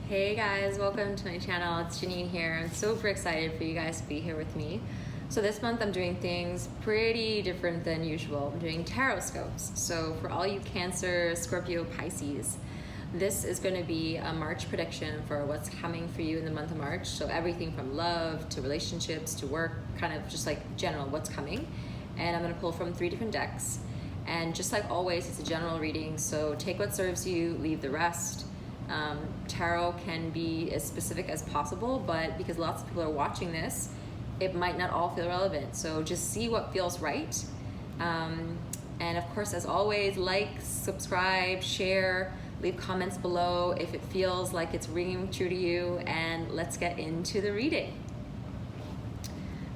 Hey guys, welcome to my channel. It's Janine here. I'm super excited for you guys to be here with me. So this month I'm doing things pretty different than usual. I'm doing tarot scopes. So for all you Cancer, Scorpio, Pisces, this is going to be a March prediction for what's coming for you in the month of March. So everything from love to relationships to work, kind of just like general what's coming. And I'm going to pull from 3 different decks. And just like always, it's a general reading. So take what serves you, leave the rest. Tarot can be as specific as possible, but because lots of people are watching this, it might not all feel relevant. So just see what feels right. And of course, as always, like, subscribe, share, leave comments below if it feels like it's ringing true to you, and let's get into the reading.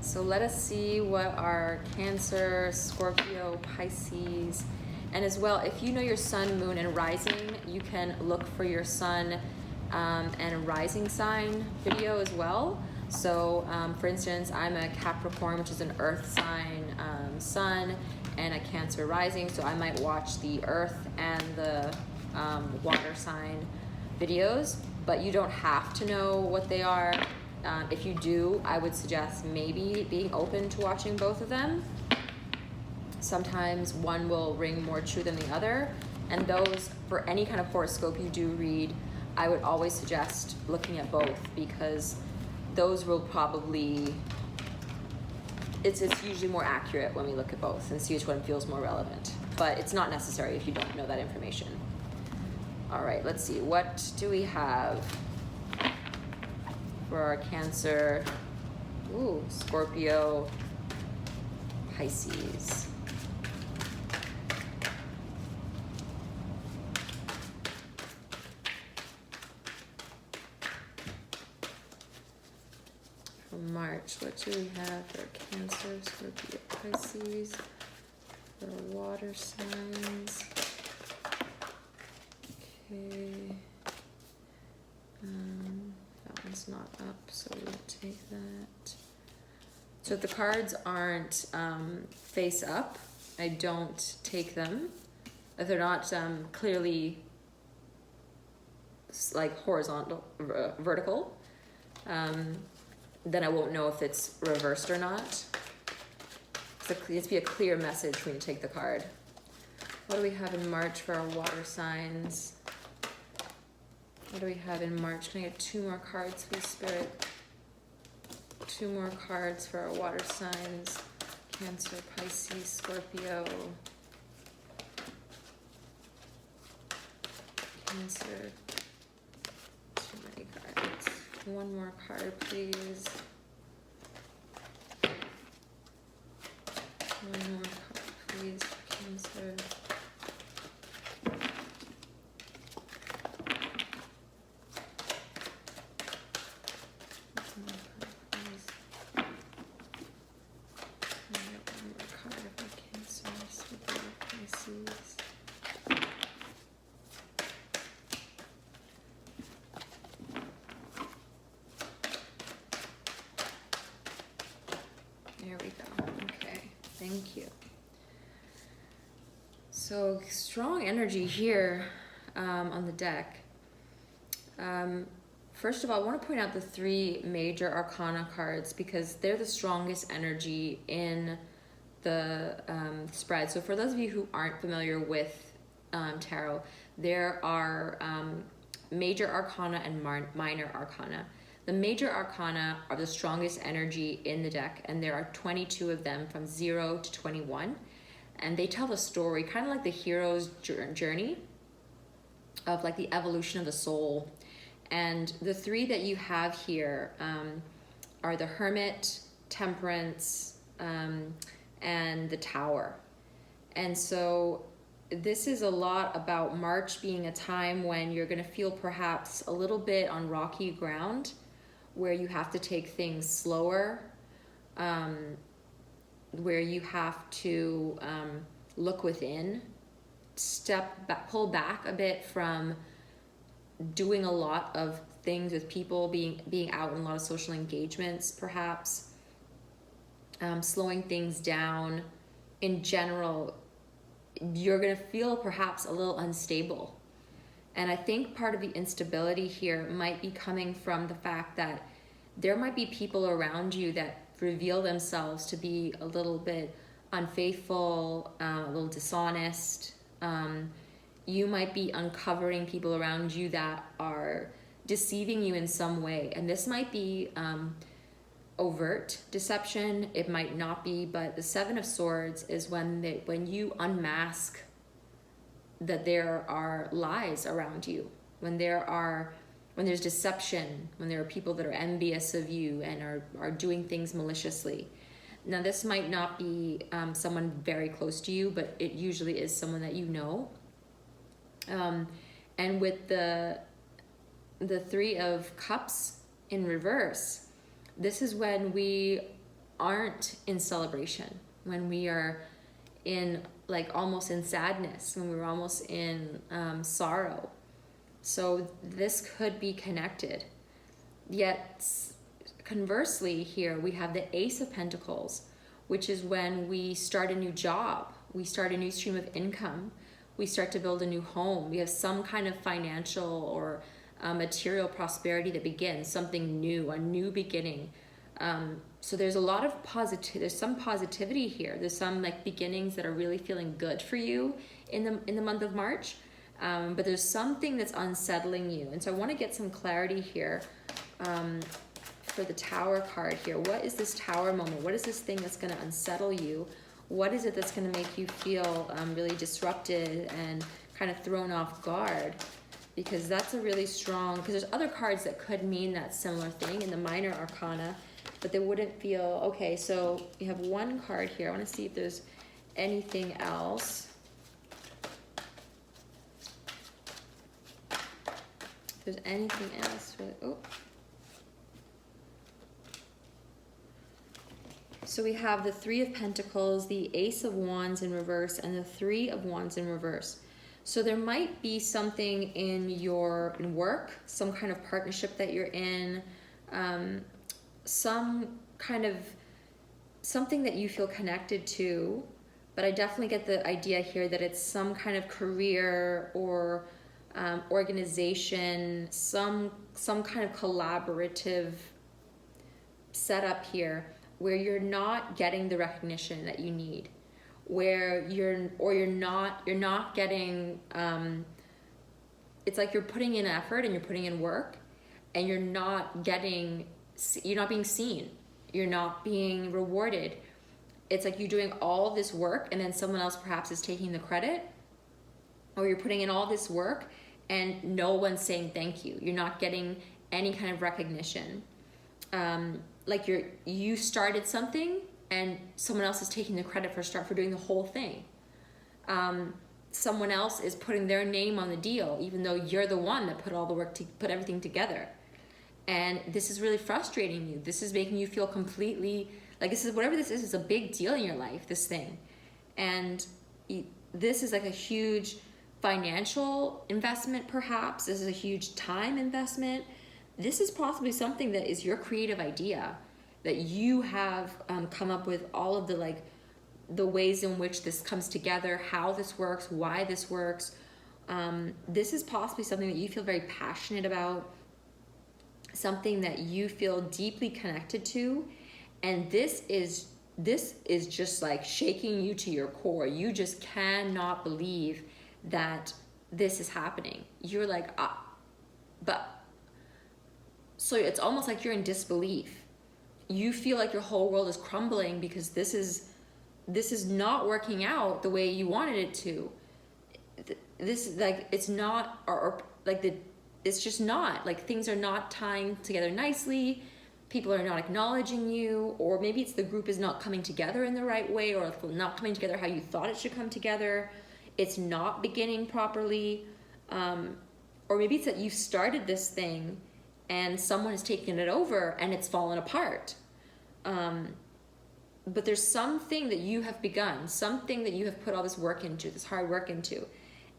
So let us see what our Cancer, Scorpio, Pisces, and as well, if you know your sun, moon, and rising, you can look for your sun and rising sign video as well. So for instance, I'm a Capricorn, which is an earth sign sun, and a Cancer rising. So I might watch the earth and the water sign videos, but you don't have to know what they are. If you do, I would suggest maybe being open to watching both of them. Sometimes one will ring more true than the other, and those, for any kind of horoscope you do read, I would always suggest looking at both, because those will probably, it's usually more accurate when we look at both and see which one feels more relevant, but it's not necessary if you don't know that information. All right, let's see, what do we have for our Cancer, Scorpio, Pisces? March, what do we have for Cancer, Scorpio, Pisces, for water signs? Okay, that one's not up, so we'll take that. So if the cards aren't face up, I don't take them. If they're not clearly like horizontal, vertical, then I won't know if it's reversed or not. So it needs to be a clear message when you take the card. What do we have in March for our water signs? What do we have in March? Can I get 2 more cards, please, Spirit? 2 more cards for our water signs. Cancer, Pisces, Scorpio. Cancer. Too many cards. 1 more card, please. 1 more card, please, for Cancer. There we go. Okay, thank you. So strong energy here on the deck. First of all, I want to point out the 3 major arcana cards because they're the strongest energy in the spread. So for those of you who aren't familiar with tarot, there are major arcana and minor arcana. The major arcana are the strongest energy in the deck, and there are 22 of them from 0 to 21. And they tell the story, kind of like the hero's journey of like the evolution of the soul. And the 3 that you have here are the Hermit, Temperance, and the Tower. And so this is a lot about March being a time when you're going to feel perhaps a little bit on rocky ground, where you have to take things slower, where you have to look within, step back, pull back a bit from doing a lot of things with people, being out in a lot of social engagements, perhaps slowing things down. In general, you're going to feel perhaps a little unstable. And I think part of the instability here might be coming from the fact that there might be people around you that reveal themselves to be a little bit unfaithful, a little dishonest. You might be uncovering people around you that are deceiving you in some way. And this might be overt deception. It might not be, but the Seven of Swords is when you unmask that there are lies around you, when there's deception, when there are people that are envious of you and are doing things maliciously. Now, this might not be someone very close to you, but it usually is someone that you know. And with the Three of Cups in reverse, this is when we aren't in celebration, when we are in almost in sadness, when we're almost in sorrow. So this could be connected. Yet conversely here, we have the Ace of Pentacles, which is when we start a new job, we start a new stream of income, we start to build a new home, we have some kind of financial or material prosperity that begins, something new, a new beginning. So there's a lot of there's some positivity here. There's some beginnings that are really feeling good for you in the month of March. But there's something that's unsettling you. And so I want to get some clarity here for the Tower card here. What is this Tower moment? What is this thing that's going to unsettle you? What is it that's going to make you feel really disrupted and kind of thrown off guard? Because that's a really strong, because there's other cards that could mean that similar thing in the minor arcana, but they wouldn't feel, okay, so you have one card here. I want to see if there's anything else. If there's anything else. Oh. So we have the Three of Pentacles, the Ace of Wands in reverse, and the Three of Wands in reverse. So there might be something in work, some kind of partnership that you're in, some kind of something that you feel connected to, but I definitely get the idea here that it's some kind of career or organization, some kind of collaborative setup here where you're not getting the recognition that you need, where you're not getting, it's like you're putting in effort and you're putting in work and you're not being seen, you're not being rewarded. It's like you're doing all this work and then someone else perhaps is taking the credit, or you're putting in all this work and no one's saying thank you. You're not getting any kind of recognition. You started something and someone else is taking the credit for doing the whole thing. Someone else is putting their name on the deal, even though you're the one that put all the work to put everything together. And this is really frustrating you. This is making you feel completely whatever this is a big deal in your life, this thing. And this is like a huge financial investment, perhaps. This is a huge time investment. This is possibly something that is your creative idea, that you have come up with all of the ways in which this comes together, how this works, why this works. This is possibly something that you feel very passionate about, something that you feel deeply connected to, and this is just shaking you to your core. You just cannot believe that this is happening. You're so it's almost like you're in disbelief. You feel like your whole world is crumbling because this is not working out the way you wanted it to. This it's not, it's just not, things are not tying together nicely. People are not acknowledging you, or maybe it's the group is not coming together in the right way, or not coming together how you thought it should come together. It's not beginning properly. Or maybe it's that you started this thing and someone has taken it over and it's fallen apart. But there's something that you have begun, something that you have put all this work into, this hard work into,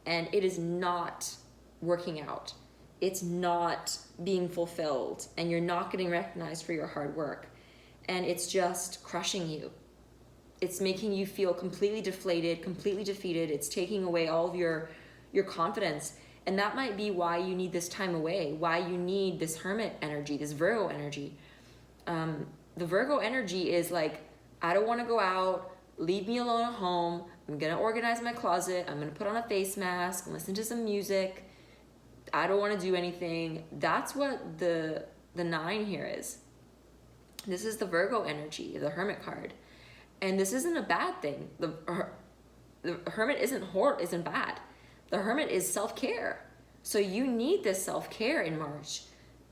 and it is not working out. It's not being fulfilled, and you're not getting recognized for your hard work, and it's just crushing you. It's making you feel completely deflated, completely defeated. It's taking away all of your confidence, And that might be why you need this time away, why you need this Hermit energy, this Virgo energy. The Virgo energy is like, I don't want to go out, leave me alone at home, I'm going to organize my closet, I'm going to put on a face mask, listen to some music, I don't want to do anything. That's what the 9 here is. This is the Virgo energy, the Hermit card. And this isn't a bad thing. The Hermit isn't bad. The Hermit is self-care. So you need this self-care in March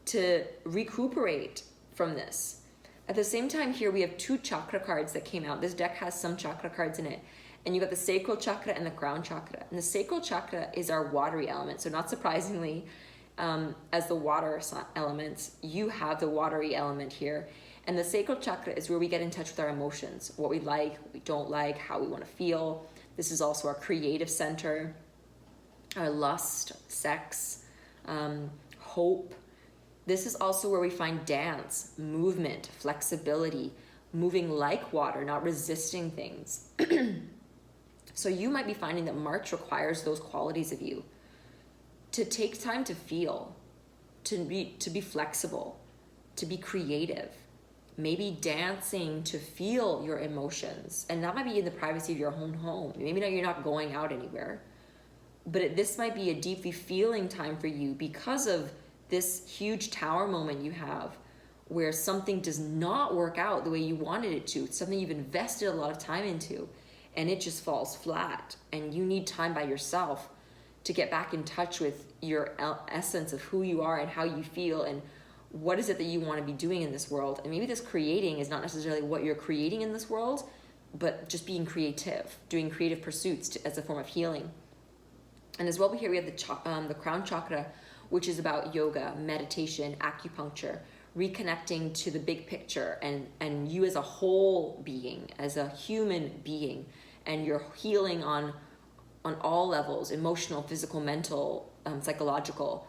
to recuperate from this. At the same time here, we have 2 chakra cards that came out. This deck has some chakra cards in it. And you got the sacral chakra and the crown chakra. And the sacral chakra is our watery element. So not surprisingly, as the water elements, you have the watery element here. And the sacral chakra is where we get in touch with our emotions, what we like, what we don't like, how we want to feel. This is also our creative center, our lust, sex, hope. This is also where we find dance, movement, flexibility, moving like water, not resisting things. So you might be finding that March requires those qualities of you. To take time to feel, to be flexible, to be creative, maybe dancing to feel your emotions. And that might be in the privacy of your own home. Maybe you're not going out anywhere. But this might be a deeply feeling time for you because of this huge tower moment you have where something does not work out the way you wanted it to. It's something you've invested a lot of time into and it just falls flat. And you need time by yourself to get back in touch with your essence of who you are and how you feel and what is it that you want to be doing in this world. And maybe this creating is not necessarily what you're creating in this world, but just being creative, doing creative pursuits as a form of healing. And as well, here we have the crown chakra, which is about yoga, meditation, acupuncture, reconnecting to the big picture and you as a whole being, as a human being, and you're healing on all levels, emotional, physical, mental, psychological,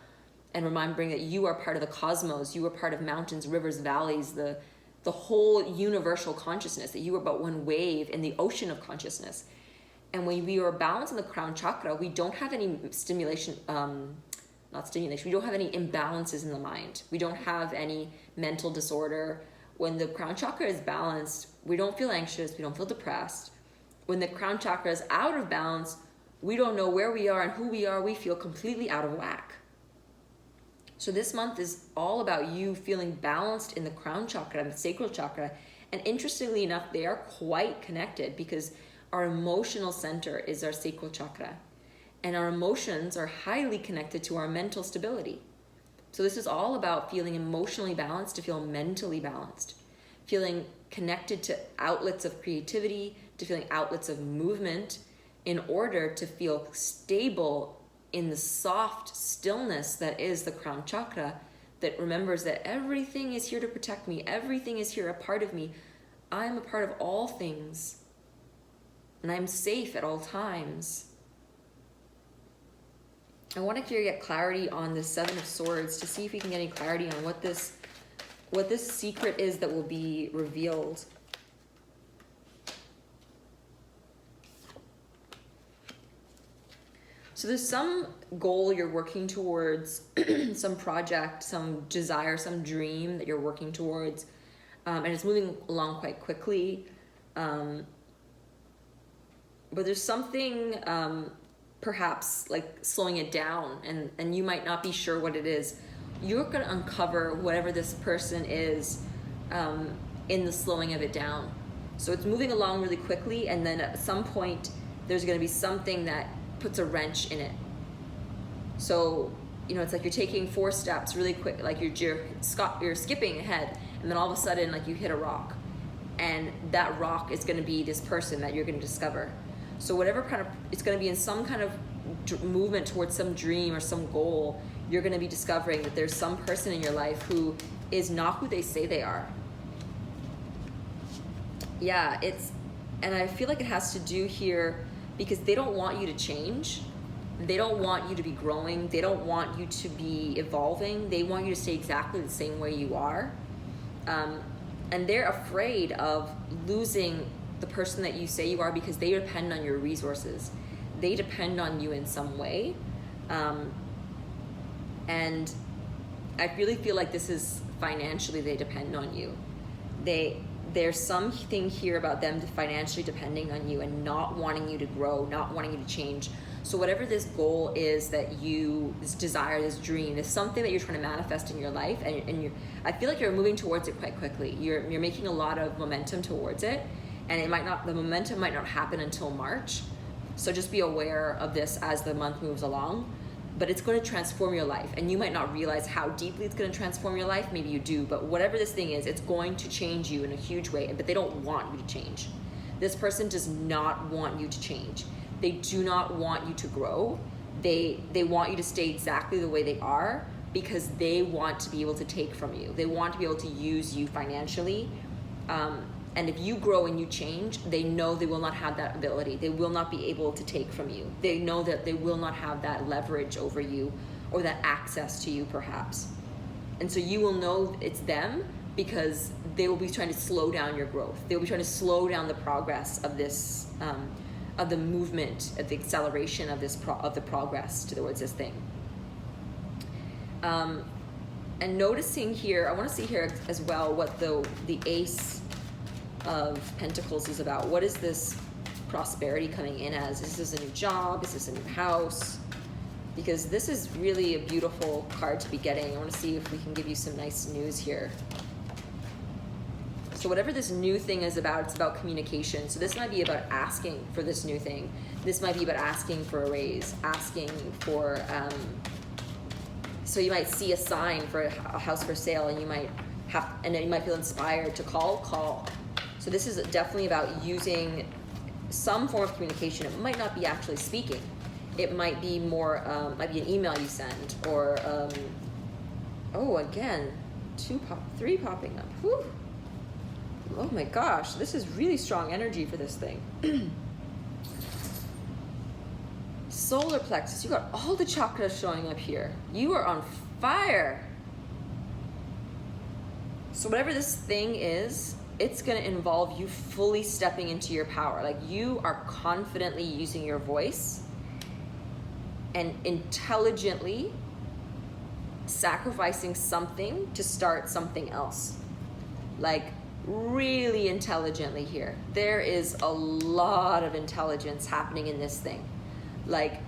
and remembering that you are part of the cosmos, you are part of mountains, rivers, valleys, the whole universal consciousness, that you are but one wave in the ocean of consciousness. And when we are balanced in the crown chakra, we don't have any we don't have any imbalances in the mind. We don't have any mental disorder. When the crown chakra is balanced, we don't feel anxious, we don't feel depressed. When the crown chakra is out of balance, we don't know where we are and who we are, we feel completely out of whack. So this month is all about you feeling balanced in the crown chakra and the sacral chakra. And interestingly enough, they are quite connected because our emotional center is our sacral chakra. And our emotions are highly connected to our mental stability. So this is all about feeling emotionally balanced to feel mentally balanced. Feeling connected to outlets of creativity, to feeling outlets of movement in order to feel stable in the soft stillness that is the crown chakra, that remembers that everything is here to protect me, everything is here a part of me, I'm a part of all things, and I'm safe at all times. I want to get clarity on the 7 of Swords to see if we can get any clarity on what this secret is that will be revealed. So there's some goal you're working towards, some project, some desire, some dream that you're working towards, and it's moving along quite quickly. But there's something perhaps like slowing it down, and you might not be sure what it is. You're going to uncover whatever this person is in the slowing of it down. So it's moving along really quickly, and then at some point there's going to be something that puts a wrench in it. So, it's like you're taking 4 steps really quick, like you're skipping ahead, and then all of a sudden, like you hit a rock, and that rock is going to be this person that you're going to discover. So whatever kind of, it's going to be in some kind of movement towards some dream or some goal, you're going to be discovering that there's some person in your life who is not who they say they are. Yeah, and I feel like it has to do here because they don't want you to change. They don't want you to be growing. They don't want you to be evolving. They want you to stay exactly the same way you are. And they're afraid of losing the person that you say you are because they depend on your resources. They depend on you in some way. And I really feel like this is financially they depend on you. There's something here about them financially depending on you and not wanting you to grow, not wanting you to change. So whatever this goal is that you, this desire, this dream, is something that you're trying to manifest in your life, and I feel like you're moving towards it quite quickly. You're making a lot of momentum towards it, and the momentum might not happen until March. So just be aware of this as the month moves along. But it's going to transform your life, and you might not realize how deeply it's going to transform your life. Maybe you do, but whatever this thing is, it's going to change you in a huge way. But they don't want you to change. This person does not want you to change. They do not want you to grow. They want you to stay exactly the way they are, because they want to be able to take from you. They want to be able to use you financially. And if you grow and you change, they know they will not have that ability. They will not be able to take from you. They know that they will not have that leverage over you or that access to you, perhaps. And so you will know it's them, because they will be trying to slow down your growth. They will be trying to slow down the progress of this, of the movement, of the acceleration of the progress towards this thing. And noticing here, I want to see here as well what the Ace of Pentacles is about. What is this prosperity coming in as? Is this a new job? Is this a new house? Because this is really a beautiful card to be getting. I want to see if we can give you some nice news here. So whatever this new thing is about, it's about communication. So this might be about asking for this new thing. This might be about asking for a raise, asking for, so you might see a sign for a house for sale, and you might and then you might feel inspired to call. So this is definitely about using some form of communication. It might not be actually speaking. It might be more, might be an email you send, or, oh, again, 3 popping up. Whew. Oh my gosh, this is really strong energy for this thing. Solar plexus, you got all the chakras showing up here. You are on fire. So whatever this thing is, it's going to involve you fully stepping into your power. Like, you are confidently using your voice and intelligently sacrificing something to start something else. Like, really intelligently here. There is a lot of intelligence happening in this thing. Like,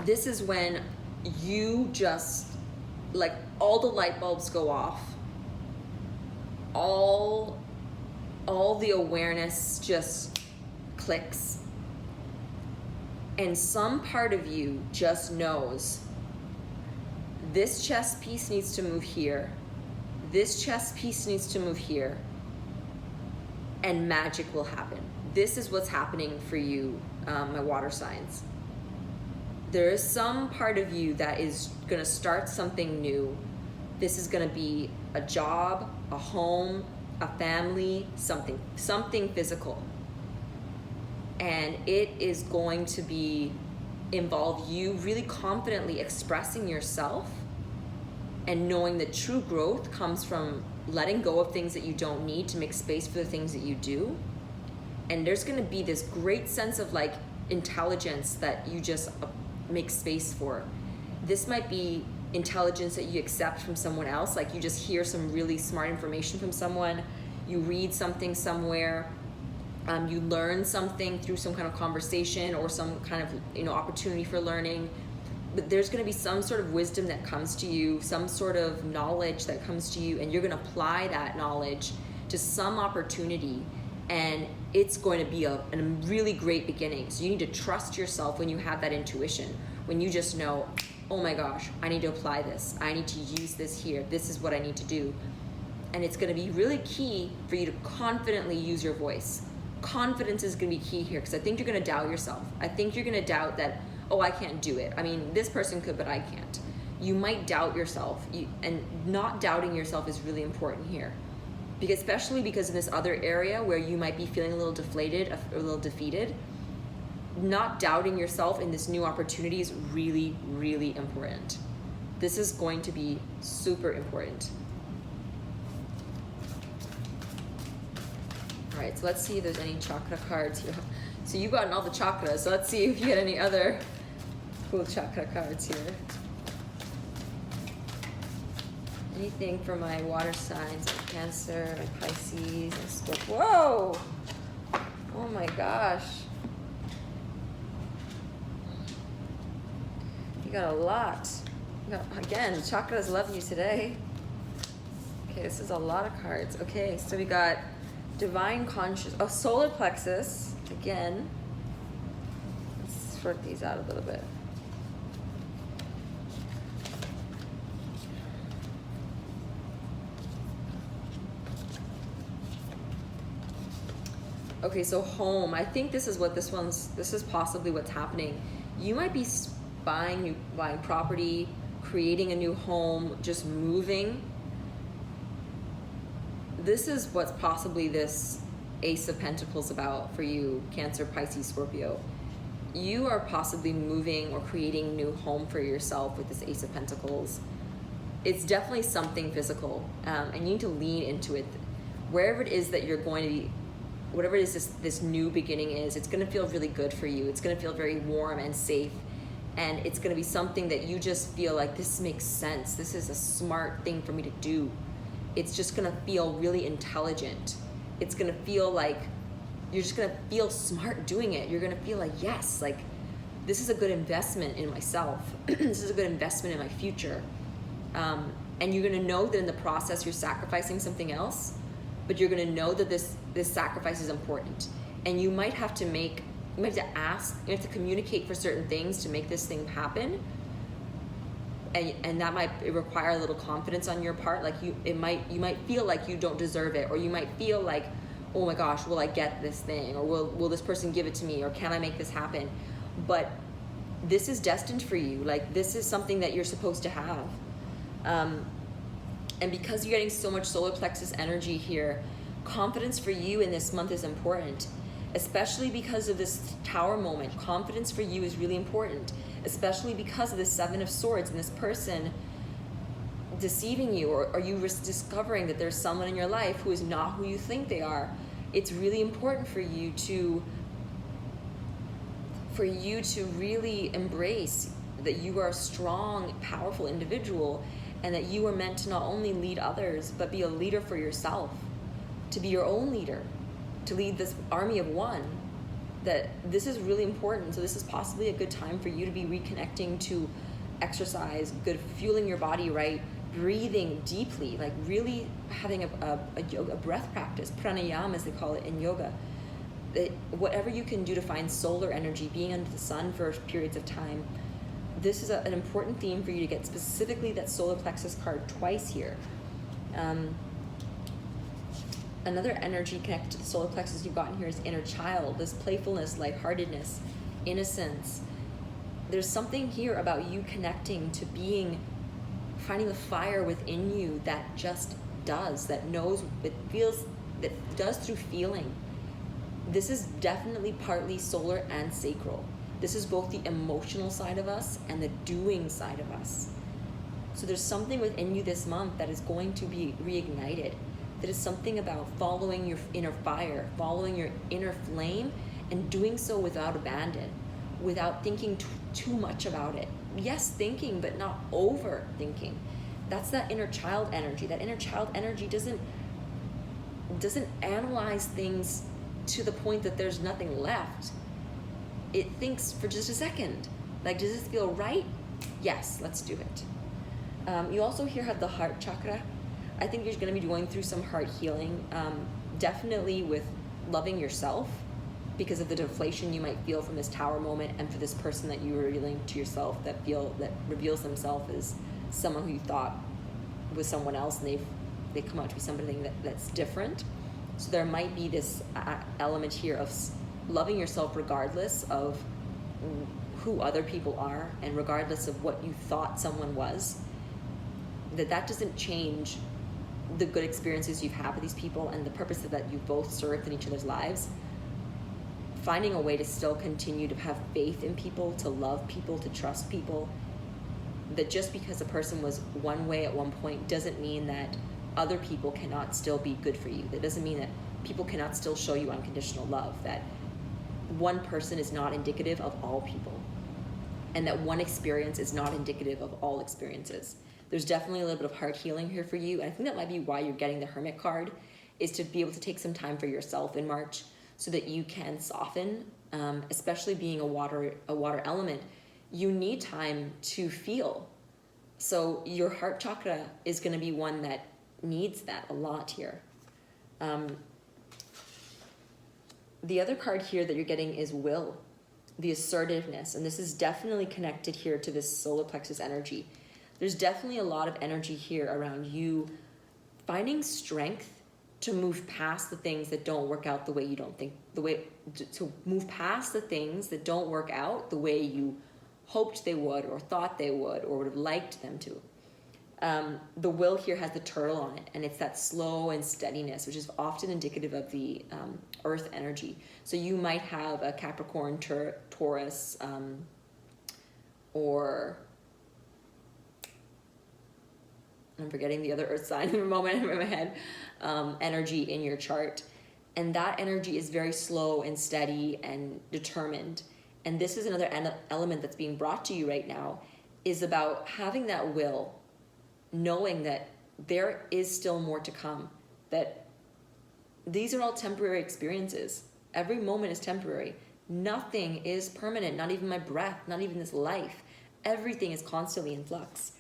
this is when you just, like, all the light bulbs go off. All the awareness just clicks. And some part of you just knows this chess piece needs to move here. This chess piece needs to move here. And magic will happen. This is what's happening for you, my water signs. There is some part of you that is going to start something new. This is going to be a job, a home, a family, something physical. And it is going to involve you really confidently expressing yourself and knowing that true growth comes from letting go of things that you don't need to make space for the things that you do. And there's going to be this great sense of, like, intelligence that you just make space for. This might be intelligence that you accept from someone else. Like, you just hear some really smart information from someone, you read something somewhere, you learn something through some kind of conversation or some kind of, opportunity for learning. But there's going to be some sort of wisdom that comes to you, some sort of knowledge that comes to you, and you're going to apply that knowledge to some opportunity, and it's going to be a really great beginning. So you need to trust yourself when you have that intuition, when you just know, oh my gosh, I need to apply this. I need to use this here. This is what I need to do. And it's going to be really key for you to confidently use your voice. Confidence is going to be key here, because I think you're going to doubt yourself. I think you're going to doubt that, oh, I can't do it. I mean, this person could, but I can't. You might doubt yourself, and not doubting yourself is really important here. Especially because in this other area where you might be feeling a little deflated, or a little defeated, not doubting yourself in this new opportunity is really, really important. This is going to be super important. All right, so let's see if there's any chakra cards here. So you've gotten all the chakras, so let's see if you get any other cool chakra cards here. Anything for my water signs, like Cancer, and Pisces, and Scorpio. Whoa! Oh my gosh. You got a lot. Again, chakras love you today. Okay, this is a lot of cards. Okay, so we got divine conscious, solar plexus. Again, let's sort these out a little bit. Okay, so home. I think this is what this is possibly what's happening. You might be buying property, creating a new home, just moving. This is what's possibly this Ace of Pentacles about for you, Cancer, Pisces, Scorpio. You are possibly moving or creating a new home for yourself with this Ace of Pentacles. It's definitely something physical, and you need to lean into it. Wherever it is that you're going to be, whatever it is this new beginning is, it's going to feel really good for you. It's going to feel very warm and safe. And it's going to be something that you just feel like, this makes sense. This is a smart thing for me to do. It's just going to feel really intelligent. It's going to feel like you're just going to feel smart doing it. You're going to feel like, yes, like this is a good investment in myself. This is a good investment in my future. And you're going to know that in the process you're sacrificing something else, but you're going to know that this sacrifice is important. And you might have to ask, you have to communicate for certain things to make this thing happen. And that might require a little confidence on your part. Like you might feel like you don't deserve it, or you might feel like, oh my gosh, will I get this thing? Or will this person give it to me? Or can I make this happen? But this is destined for you. Like this is something that you're supposed to have. And because you're getting so much solar plexus energy here, confidence for you in this month is important. Especially because of this Tower moment. Confidence for you is really important, especially because of the Seven of Swords and this person deceiving you, or you discovering that there's someone in your life who is not who you think they are. It's really important for you to really embrace that you are a strong, powerful individual, and that you are meant to not only lead others, but be a leader for yourself, to be your own leader, to lead this army of one. That this is really important. So this is possibly a good time for you to be reconnecting to exercise, good, fueling your body right, breathing deeply, like really having a breath practice, pranayama as they call it in yoga. Whatever you can do to find solar energy, being under the sun for periods of time. This is an important theme for you to get specifically that solar plexus card twice here. Another energy connected to the solar plexus you've gotten here is inner child, this playfulness, lightheartedness, innocence. There's something here about you connecting to finding the fire within you that just does, that knows, it feels, that does through feeling. This is definitely partly solar and sacral. This is both the emotional side of us and the doing side of us. So there's something within you this month that is going to be reignited. That is something about following your inner fire, following your inner flame, and doing so without abandon, without thinking too much about it. Yes, thinking, but not overthinking. That's that inner child energy. That inner child energy doesn't analyze things to the point that there's nothing left. It thinks for just a second. Like, does this feel right? Yes, let's do it. You also here have the heart chakra. I think you're going to be going through some heart healing, definitely with loving yourself because of the deflation you might feel from this Tower moment, and for this person that you're revealing to yourself that reveals themselves as someone who you thought was someone else, and they come out to be somebody that's different. So there might be this element here of loving yourself regardless of who other people are, and regardless of what you thought someone was. That doesn't change the good experiences you've had with these people and the purpose that you both served in each other's lives. Finding a way to still continue to have faith in people, to love people, to trust people. That just because a person was one way at one point doesn't mean that other people cannot still be good for you. That doesn't mean that people cannot still show you unconditional love. That one person is not indicative of all people. and that one experience is not indicative of all experiences. There's definitely a little bit of heart healing here for you. I think that might be why you're getting the Hermit card, is to be able to take some time for yourself in March so that you can soften, especially being a water element. You need time to feel. So your heart chakra is going to be one that needs that a lot here. The other card here that you're getting is will, the assertiveness. And this is definitely connected here to this solar plexus energy. There's definitely a lot of energy here around you finding strength to move past the things that don't work out the way you don't think, to move past the things that don't work out the way you hoped they would or thought they would or would have liked them to. The will here has the turtle on it, and it's that slow and steadiness, which is often indicative of the earth energy. So you might have a Capricorn, Taurus, or I'm forgetting the other earth sign in a moment in my head, energy in your chart. And that energy is very slow and steady and determined. And this is another element that's being brought to you right now, is about having that will, knowing that there is still more to come, that these are all temporary experiences. Every moment is temporary. Nothing is permanent, not even my breath, not even this life. Everything is constantly in flux.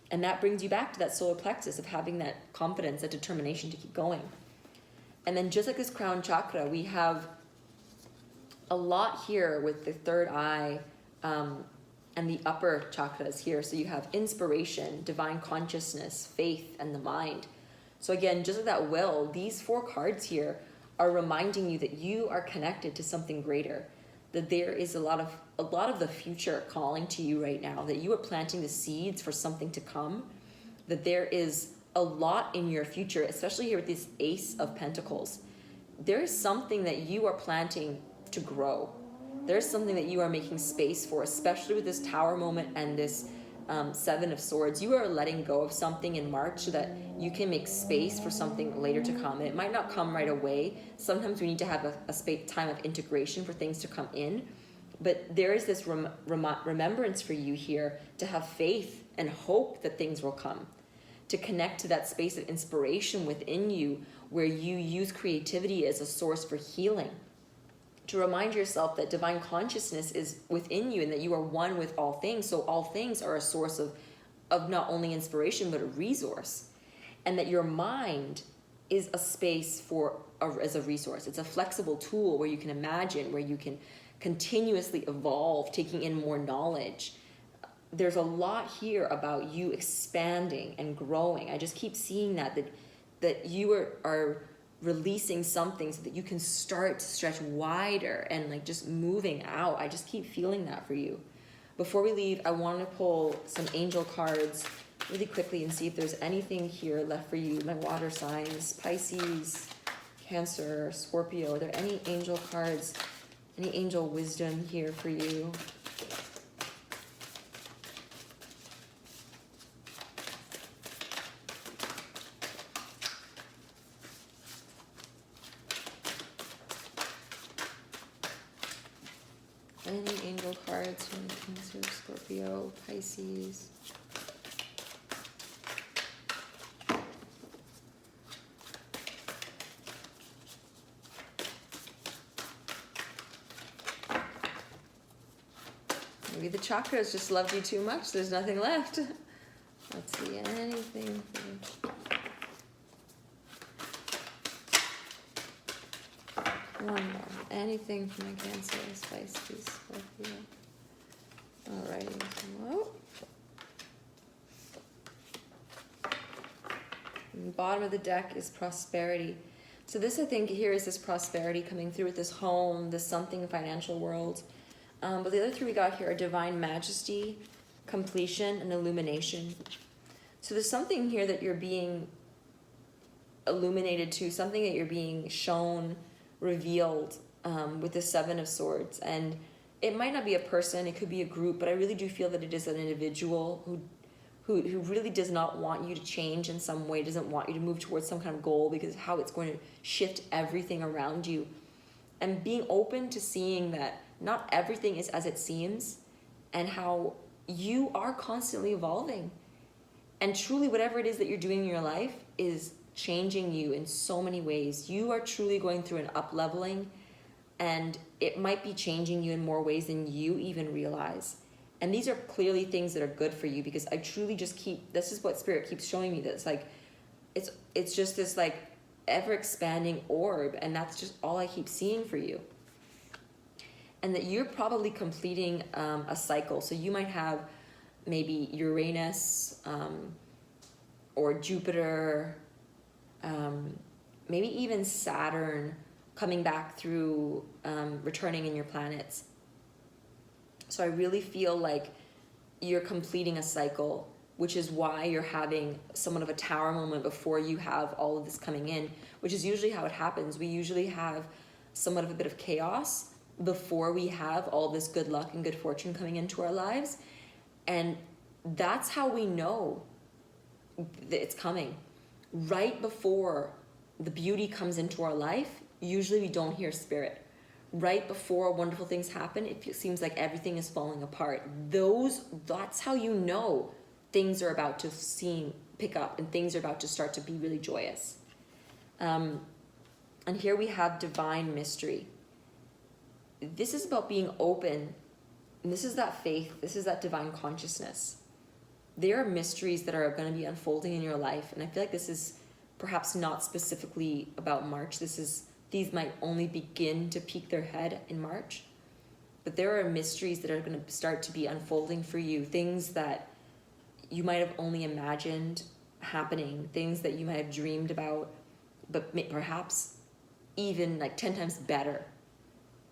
And that brings you back to that solar plexus of having that confidence, that determination to keep going. And then just like this crown chakra, we have a lot here with the third eye and the upper chakras here. So you have inspiration, divine consciousness, faith, and the mind. So again, just like that will, these 4 cards here are reminding you that you are connected to something greater, that there is a lot of the future calling to you right now, that you are planting the seeds for something to come, that there is a lot in your future, especially here with this Ace of Pentacles. There is something that you are planting to grow. There's something that you are making space for, especially with this Tower moment and this Seven of Swords. You are letting go of something in March so that you can make space for something later to come. And it might not come right away. Sometimes we need to have a time of integration for things to come in. But there is this remembrance for you here to have faith and hope that things will come, to connect to that space of inspiration within you where you use creativity as a source for healing, to remind yourself that divine consciousness is within you and that you are one with all things. So all things are a source of not only inspiration, but a resource. And that your mind is a space as a resource. It's a flexible tool where you can imagine, where you can continuously evolve, taking in more knowledge. There's a lot here about you expanding and growing. I just keep seeing that you are releasing something so that you can start to stretch wider and like just moving out. I just keep feeling that for you. Before we leave, I want to pull some angel cards really quickly and see if there's anything here left for you. My water signs, Pisces, Cancer, Scorpio. Are there any angel cards, any angel wisdom here for you? Any angel cards from Cancer, Scorpio, Pisces? Maybe the chakras just loved you too much. There's nothing left. Let's see, anything for one more. Anything for my Cancer, Pisces, Scorpio. Alrighty. Whoa. And the bottom of the deck is prosperity. So this, I think, here is this prosperity coming through with this home, this something financial world. But the other 3 we got here are divine majesty, completion, and illumination. So there's something here that you're being illuminated to, something that you're being shown, revealed with the Seven of Swords. And it might not be a person, it could be a group, but I really do feel that it is an individual who really does not want you to change in some way, doesn't want you to move towards some kind of goal because of how it's going to shift everything around you. And being open to seeing that not everything is as it seems, and how you are constantly evolving. And truly, whatever it is that you're doing in your life is changing you in so many ways. You are truly going through an up-leveling, and it might be changing you in more ways than you even realize. And these are clearly things that are good for you, because I truly just this is what Spirit keeps showing me, that it's like, it's just this like ever-expanding orb, and that's just all I keep seeing for you. And that you're probably completing a cycle. So you might have maybe Uranus or Jupiter, maybe even Saturn coming back through, returning in your planets. So I really feel like you're completing a cycle, which is why you're having somewhat of a tower moment before you have all of this coming in, which is usually how it happens. We usually have somewhat of a bit of chaos before we have all this good luck and good fortune coming into our lives. And that's how we know that it's coming. Right before the beauty comes into our life, usually we don't hear Spirit. Right before wonderful things happen, it seems like everything is falling apart. That's how you know things are about to pick up and things are about to start to be really joyous. And here we have divine mystery. This is about being open, and this is that faith, this is that divine consciousness. There are mysteries that are going to be unfolding in your life, and I feel like this is perhaps not specifically about March. These might only begin to peek their head in March, but there are mysteries that are going to start to be unfolding for you, things that you might have only imagined happening, things that you might have dreamed about, but perhaps even like 10 times better.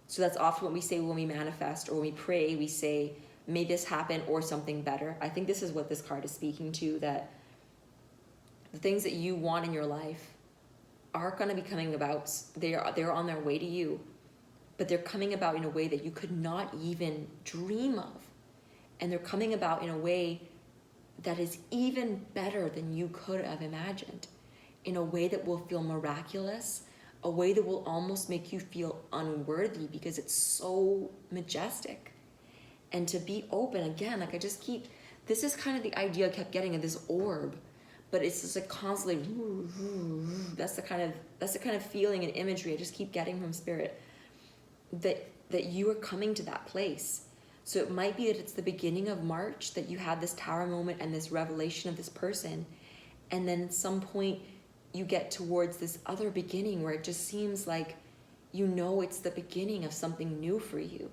So that's often what we say when we manifest or when we pray. We say, may this happen or something better. I think this is what this card is speaking to, that the things that you want in your life are going to be coming about. They're on their way to you, but they're coming about in a way that you could not even dream of. And they're coming about in a way that is even better than you could have imagined, in a way that will feel miraculous, a way that will almost make you feel unworthy because it's so majestic. And to be open, again, like this is kind of the idea I kept getting of this orb, but it's just like constantly, that's the kind of feeling and imagery I just keep getting from Spirit, that you are coming to that place. So it might be that it's the beginning of March that you have this tower moment and this revelation of this person, and then at some point you get towards this other beginning where it just seems like it's the beginning of something new for you,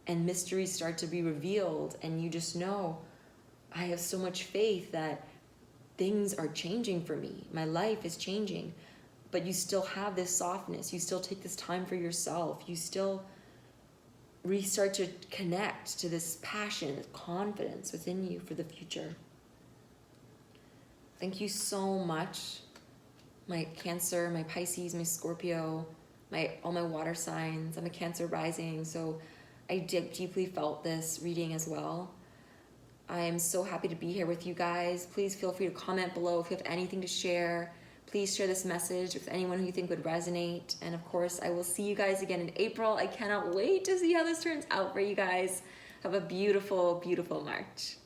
and mysteries start to be revealed, and you just know, I have so much faith that things are changing for me. My life is changing, but you still have this softness. You still take this time for yourself. You still restart to connect to this passion, this confidence within you for the future. Thank you so much, my Cancer, my Pisces, my Scorpio, all my water signs. I'm a Cancer rising, so I deeply felt this reading as well. I am so happy to be here with you guys. Please feel free to comment below if you have anything to share. Please share this message with anyone who you think would resonate. And of course, I will see you guys again in April. I cannot wait to see how this turns out for you guys. Have a beautiful, beautiful March.